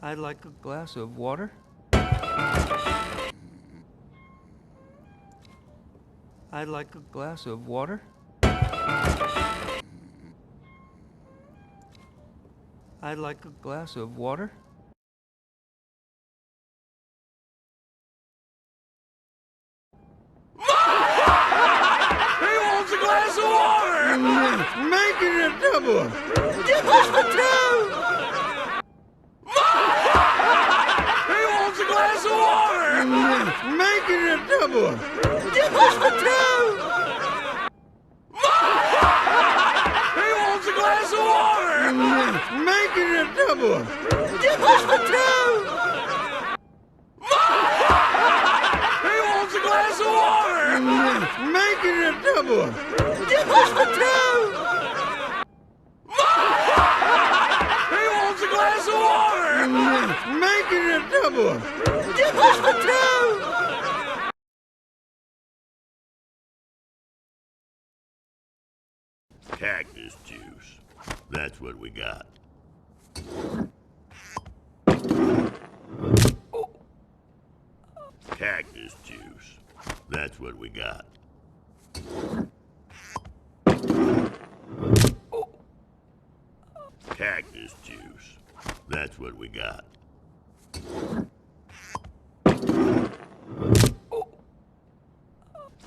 I'd like a glass of water. I'd like a glass of water. I'd like a glass of water. He wants a glass of water! Make it a double! Give us the two! He wants a glass of water! Make it a double! Give us the two! He wants a glass of water! Make it a double! Give us the two! He wants a glass of water! Make it a double! Give us the two! He wants a glass of water! Make it a double! Give us the two! Cactus juice. That's what we got. Cactus juice. That's what we got. Cactus juice. That's what we got.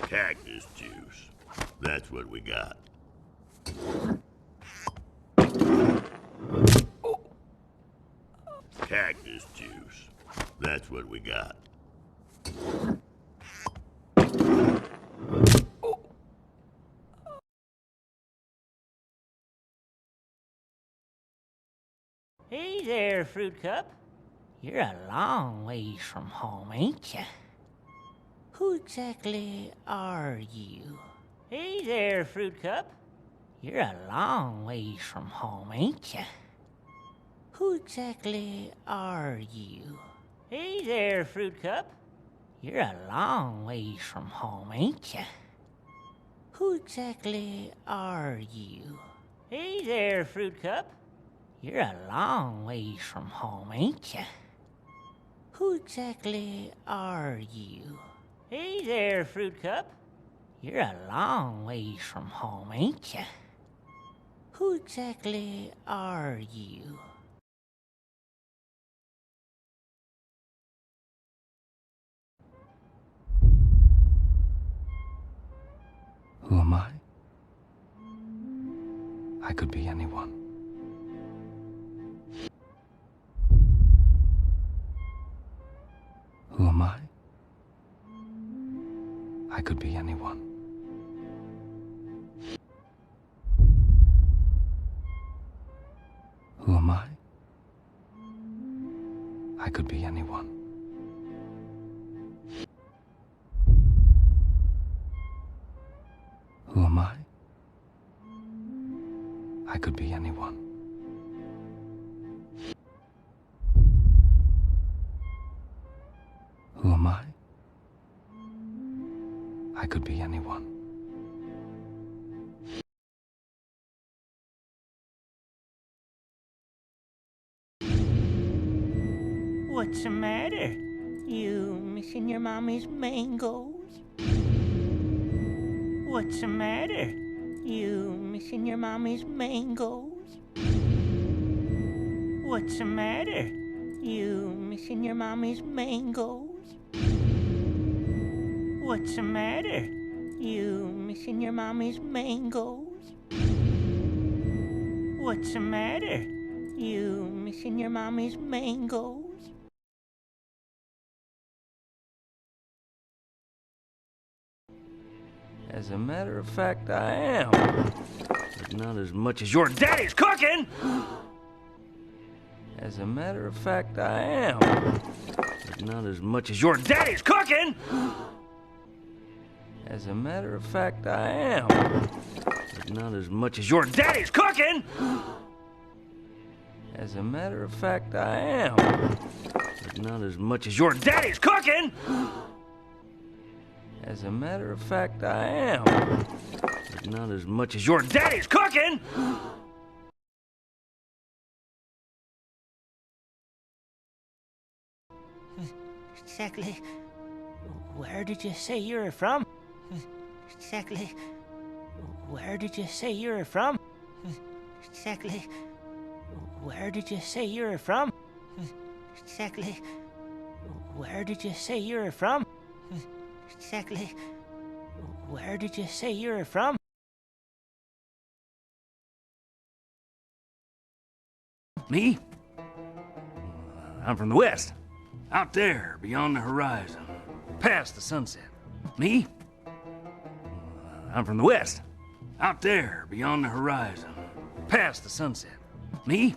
Cactus juice. That's what we got. Cactus juice. That's what we got. Hey there, Fruit Cup. You're a long ways from home, ain't ya? Who exactly are you? Hey there, Fruit Cup. You're a long ways from home, ain't ya? Who exactly are you? Hey there, Fruit Cup. You're a long ways from home, ain't ya? Who exactly are you? Hey there, Fruit Cup. You're a long ways from home, ain't ya? Who exactly are you? Hey there, Fruit Cup. You're a long ways from home, ain't ya? Who exactly are you? Who am I? I could be anyone. Who am I? I could be anyone. Who am I? I could be anyone. Who am I? I could be anyone. Who am I? I could be anyone. What's the matter? You missing your mommy's mangoes? What's the matter? You missing your mommy's mangoes? What's the matter? You missing your mommy's mangoes? What's the matter? You missing your mommy's mangoes? What's the matter? You missing your mommy's mangoes? As a matter of fact, I am. But not as much as your daddy's cooking! As a matter of fact, I am. But not as much as your daddy's cooking! As a matter of fact, I am. But not as much as your daddy's cooking! As a matter of fact, I am. But not as much as your daddy's cooking! As a matter of fact, I am. But not as much as your daddy's cooking! Exactly. Where did you say you were from? Exactly. Where did you say you were from? Exactly. Where did you say you were from? Exactly. Where did you say you were from? Exactly. Where did you say you were from? Me? I'm from the west. Out there, beyond the horizon. Past the sunset. Me? I'm from the west. Out there, beyond the horizon. Past the sunset. Me?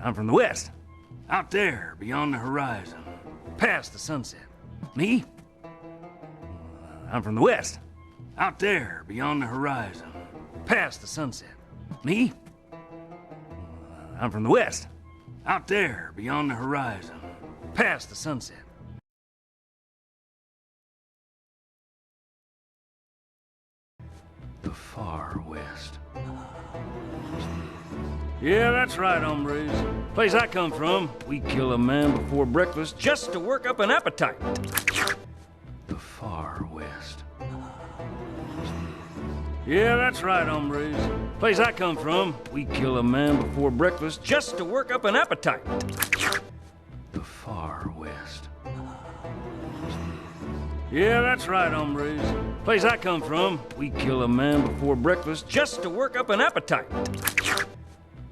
I'm from the west. Out there, beyond the horizon. Past the sunset. Me? I'm from the west. Out there, beyond the horizon. Past the sunset. Me? I'm from the west. Out there, beyond the horizon. Past the sunset. The far west. Yeah, that's right, hombres. Place I come from, we kill a man before breakfast just to work up an appetite. The far west. Yeah, that's right, hombres. Place I come from, we kill a man before breakfast just to work up an appetite. The far west. Yeah, that's right, hombres. Place I come from, we kill a man before breakfast just to work up an appetite.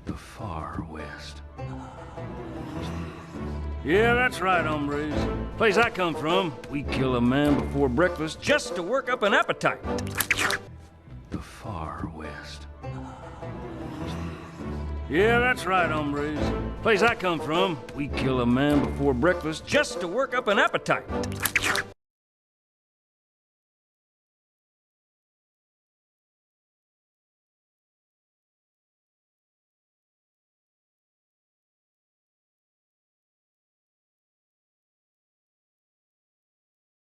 The far west. Yeah, that's right, hombres. Place I come from, we kill a man before breakfast just to work up an appetite. The far west. Yeah, that's right, hombres. Place I come from, we kill a man before breakfast just to work up an appetite.